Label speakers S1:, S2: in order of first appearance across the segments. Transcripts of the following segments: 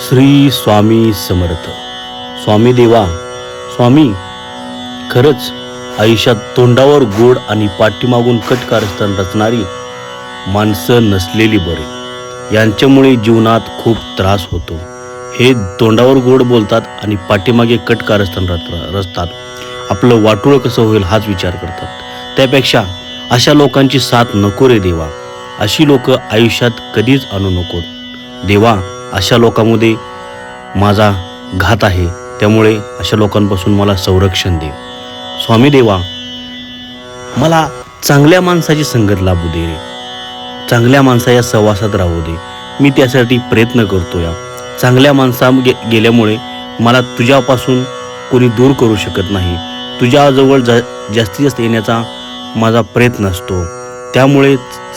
S1: श्री स्वामी समर्थ. स्वामी देवा, स्वामी, खरंच आयुष्यात तोंडावर गोड आणि पाठीमागून कट कारस्थान रचणारी माणसं नसलेली बरे. यांच्यामुळे जीवनात खूप त्रास होतो. हे तोंडावर गोड बोलतात आणि पाठीमागे कट कारस्थान रचतात. आपलं वाटोळं कसं होईल हाच विचार करतात. त्यापेक्षा अशा लोकांची साथ नको रे देवा. अशी लोक आयुष्यात कधीच आणू नकोत देवा. अशा लोकांमध्ये माझा घात आहे, त्यामुळे अशा लोकांपासून मला संरक्षण दे. स्वामी देवा, मला चांगल्या माणसाची संगत लाभू दे रे. चांगल्या माणसाच्या सहवासात राहू दे. मी त्यासाठी प्रयत्न करतो. या चांगल्या माणसा गेल्यामुळे मला तुझ्यापासून कोणी दूर करू शकत नाही. तुझ्याजवळ जास्तीत जास्त येण्याचा माझा प्रयत्न असतो. त्यामुळे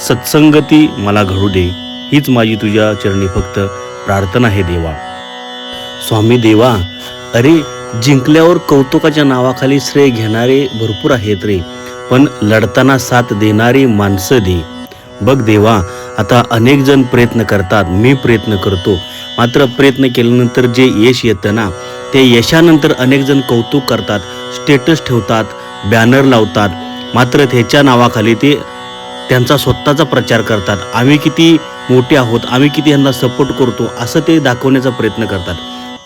S1: सत्संगती मला घडू दे. हीच माझी तुझ्या चरणी फक्त प्रार्थना आहे देवा. स्वामी देवा, अरे जिंकल्यावर कौतुकाच्या नावाखाली श्रेय घेणारे भरपूर आहेत रे, पण लढताना साथ देणारी माणसं दे. बघ देवा, आता अनेक जण प्रयत्न करतात, मी प्रयत्न करतो. मात्र प्रयत्न केल्यानंतर जे यश येतं ना, ते यशानंतर अनेक जण कौतुक करतात, स्टेटस ठेवतात, बॅनर लावतात. मात्र त्याच्या नावाखाली ते त्यांचा स्वतःचा प्रचार करतात. आम्ही किती मोठे आहोत, आम्ही किती यांना सपोर्ट करतो, असं ते दाखवण्याचा प्रयत्न करतात.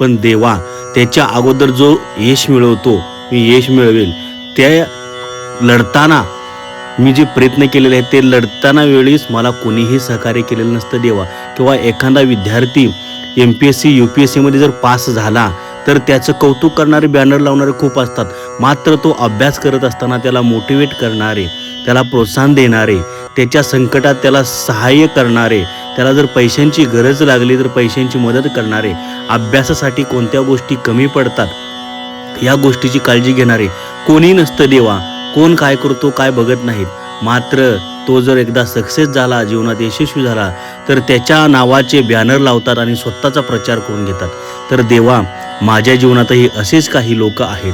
S1: पण देवा, त्याच्या अगोदर जो यश मिळवतो, मी यश मिळवेल. त्या लढताना मी जे प्रयत्न केलेले आहेत, ते लढताना वेळीच मला कोणीही सहकार्य केलेलं नसतं देवा. किंवा एखादा विद्यार्थी MPSC UPSC मध्ये जर पास झाला तर त्याचं कौतुक करणारे, बॅनर लावणारे खूप असतात. मात्र तो अभ्यास करत असताना त्याला मोटिवेट करणारे, त्याला प्रोत्साहन देणारे, त्याच्या संकटात त्याला सहाय्य करणारे, त्याला जर पैशांची गरज लागली तर पैशांची मदत करणारे, अभ्यासासाठी कोणत्या गोष्टी कमी पडतात या गोष्टीची काळजी घेणारे कोणी नसतं देवा. कोण काय करतो काय बघत नाहीत. मात्र तो जर एकदा सक्सेस झाला, जीवनात यशस्वी झाला, तर त्याच्या नावाचे बॅनर लावतात आणि स्वतःचा प्रचार करून घेतात. तर देवा, माझ्या जीवनातही असेच काही लोक आहेत.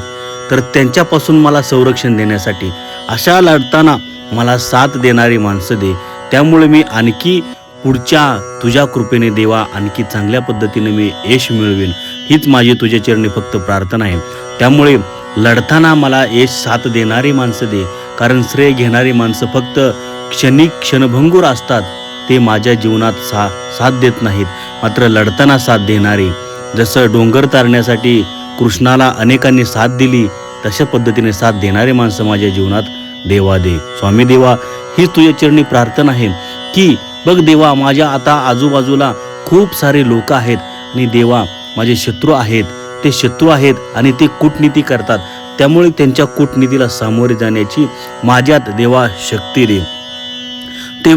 S1: तर त्यांच्यापासून मला संरक्षण देण्यासाठी अशा लढताना मला साथ देणारी माणसं दे. त्यामुळे मी आणखी पुढच्या तुझ्या कृपेने देवा आणखी चांगल्या पद्धतीने मी यश मिळवेन. हीच माझी तुझ्या चरणी फक्त प्रार्थना आहे. त्यामुळे लढताना मला यश साथ देणारी माणसं दे. कारण श्रेय घेणारी माणसं फक्त क्षणभंगूर असतात. ते माझ्या जीवनात साथ देत नाहीत. मात्र लढताना साथ देणारे, जसं डोंगर तारण्यासाठी कृष्णाला अनेकांनी साथ दिली, तशा पद्धतीने साथ देणारे माणसं माझ्या जीवनात देवा दे. स्वामी देवा, ही तुझ्या चरणी प्रार्थना आहे की बघ देवा, माझ्या आता आजूबाजूला खूप सारे लोक आहेत आणि देवा माझे शत्रू आहेत. ते शत्रू आहेत आणि ते कूटनीती करतात. त्यामुळे त्यांच्या कूटनीतीला सामोरे जाण्याची माझ्यात देवा शक्ती दे. ते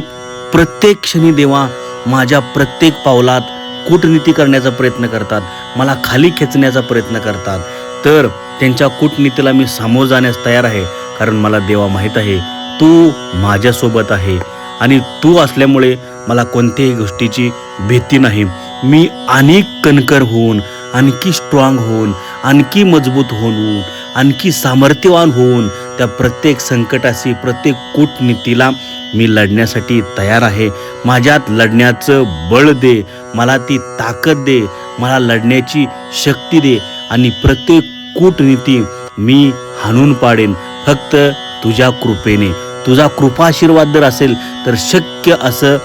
S1: प्रत्येक क्षणी देवा माझ्या प्रत्येक पावलात कूटनीती करण्याचा प्रयत्न करतात, मला खाली खेचण्याचा प्रयत्न करतात. तर त्यांच्या कूटनीतीला मी सामोर जाण्यास तयार आहे. कारण मला देवा माहीत आहे तू माझ्यासोबत आहे आणि तू असल्यामुळे मला कोणत्याही गोष्टीची भीती नाही. मी आणखी कणकर होऊन, आणखी स्ट्रॉंग होऊन, आणखी मजबूत होऊन, आणखी सामर्थ्यवान होऊन त्या प्रत्येक संकटाशी, प्रत्येक कूटनीतीला मी लढण्यासाठी तयार आहे. माझ्यात लढण्याचं बळ दे, मला ती ताकद दे, मला लढण्याची शक्ती दे आणि प्रत्येक कूटनीती मी हाणून पाडेन फक्त तुझ्या कृपेने. तुझा कृपा आशीर्वाद जर असेल तर शक्य असं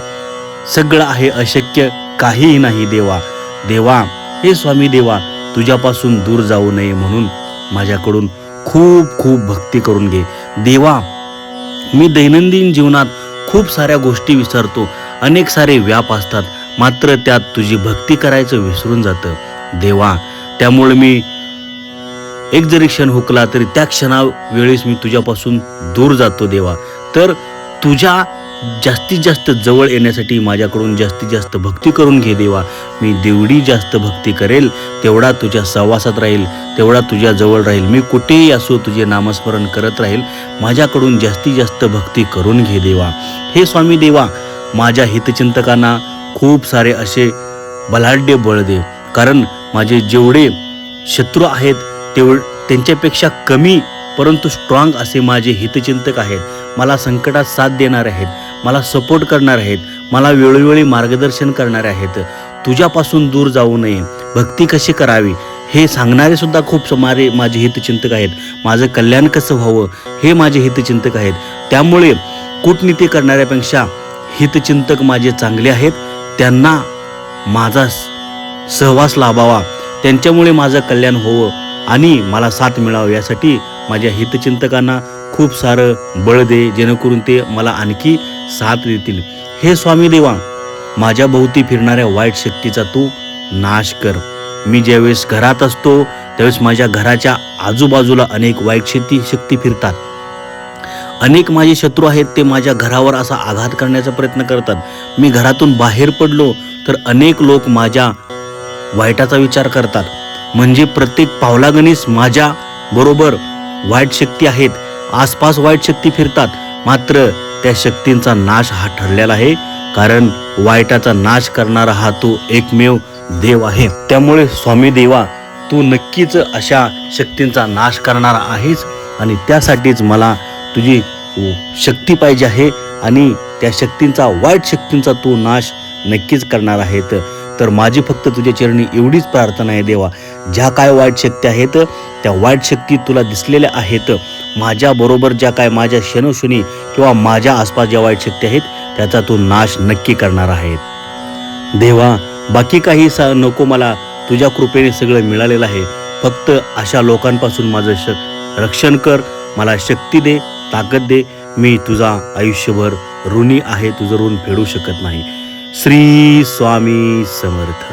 S1: सगळं आहे, अशक्य काहीही नाही देवा. देवा, हे स्वामी देवा, तुझ्यापासून दूर जाऊ नये म्हणून माझ्याकडून खूप खूप भक्ती करून घे देवा. मी दैनंदिन जीवनात खूप साऱ्या गोष्टी विसरतो, अनेक सारे व्याप असतात, मात्र त्यात तुझी भक्ती करायचं विसरून जातं देवा. त्यामुळे मी एक जरी क्षण हुकला तरी त्या क्षणावेळेस मी तुझ्यापासून दूर जातो देवा. तर तुझ्या जास्तीत जास्त जवळ येण्यासाठी माझ्याकडून जास्तीत जास्त भक्ती करून घे देवा. मी जेवढी जास्त भक्ती करेल तेवढा तुझ्या सहवासात राहील, तेवढा तुझ्या जवळ राहील. मी कुठेही असो तुझे नामस्मरण करत राहील. माझ्याकडून जास्तीत जास्त भक्ती करून घे देवा. हे स्वामी देवा, माझ्या हितचिंतकांना खूप सारे असे बलाढ्य बळ दे. कारण माझे जेवढे शत्रू आहेत त्यांच्यापेक्षा कमी परंतु स्ट्रॉंग असे माझे हितचिंतक आहेत. मला संकटात साथ देणार आहेत, मला सपोर्ट करणार आहेत, मला वेळोवेळी मार्गदर्शन करणारे आहेत. तुझ्यापासून दूर जाऊ नये, भक्ती कशी करावी हे सांगणारे सुद्धा खूप सारे माझे हितचिंतक आहेत. माझं कल्याण कसं व्हावं हे माझे हितचिंतक आहेत. त्यामुळे कूटनीती करणाऱ्यापेक्षा हितचिंतक माझे चांगले आहेत. त्यांना माझा सहवास लाभावा, त्यांच्यामुळे माझं कल्याण होवं आणि मला साथ मिळावं, यासाठी माझ्या हितचिंतकांना खूप सारं बळ दे, जेणेकरून ते मला आणखी साथ देतील. हे स्वामी देवा, माझ्या भोवती फिरणाऱ्या वाईट शक्तीचा तू नाश कर. मी ज्यावेळेस घरात असतो त्यावेळेस माझ्या घराच्या आजूबाजूला अनेक वाईट शक्ती फिरतात. अनेक माझे शत्रू आहेत, ते माझ्या घरावर असा आघात करण्याचा प्रयत्न करतात. मी घरातून बाहेर पडलो तर अनेक लोक माझ्या वाईटाचा विचार करतात. म्हणजे प्रत्येक पावलागणीस माझ्या बरोबर वाईट शक्ती आहेत, आसपास वाईट शक्ती फिरतात. मात्र त्या शक्तींचा नाश हा ठरलेला आहे, कारण वाईटाचा नाश करणारा हा तो एकमेव देव आहे. त्यामुळे स्वामी देवा, तू नक्कीच अशा शक्तींचा नाश करणारा आहेस आणि त्यासाठीच मला तुझी शक्ती पाहिजे आहे आणि त्या शक्तींचा, वाईट शक्तींचा तू नाश नक्कीच करणार आहेत. तर माझी फक्त तुझ्या चरणी एवढीच प्रार्थना आहे देवा, ज्या काय वाईट शक्ती आहेत त्या वाईट शक्ती तुला दिसलेल्या आहेत. माझ्या बरोबर ज्या काय माझ्या क्षणोक्षणी किंवा माझ्या आसपास ज्या वाईट शक्ती आहेत त्याचा तू नाश नक्की करणार आहेत देवा. बाकी काही नको मला, तुझ्या कृपेने सगळं मिळालेलं आहे. फक्त अशा लोकांपासून माझं रक्षण कर, मला शक्ती दे, ताकद दे. मी तुझा आयुष्यभर ऋणी आहे, तुझं ऋण फेडू शकत नाही. श्री स्वामी समर्थ.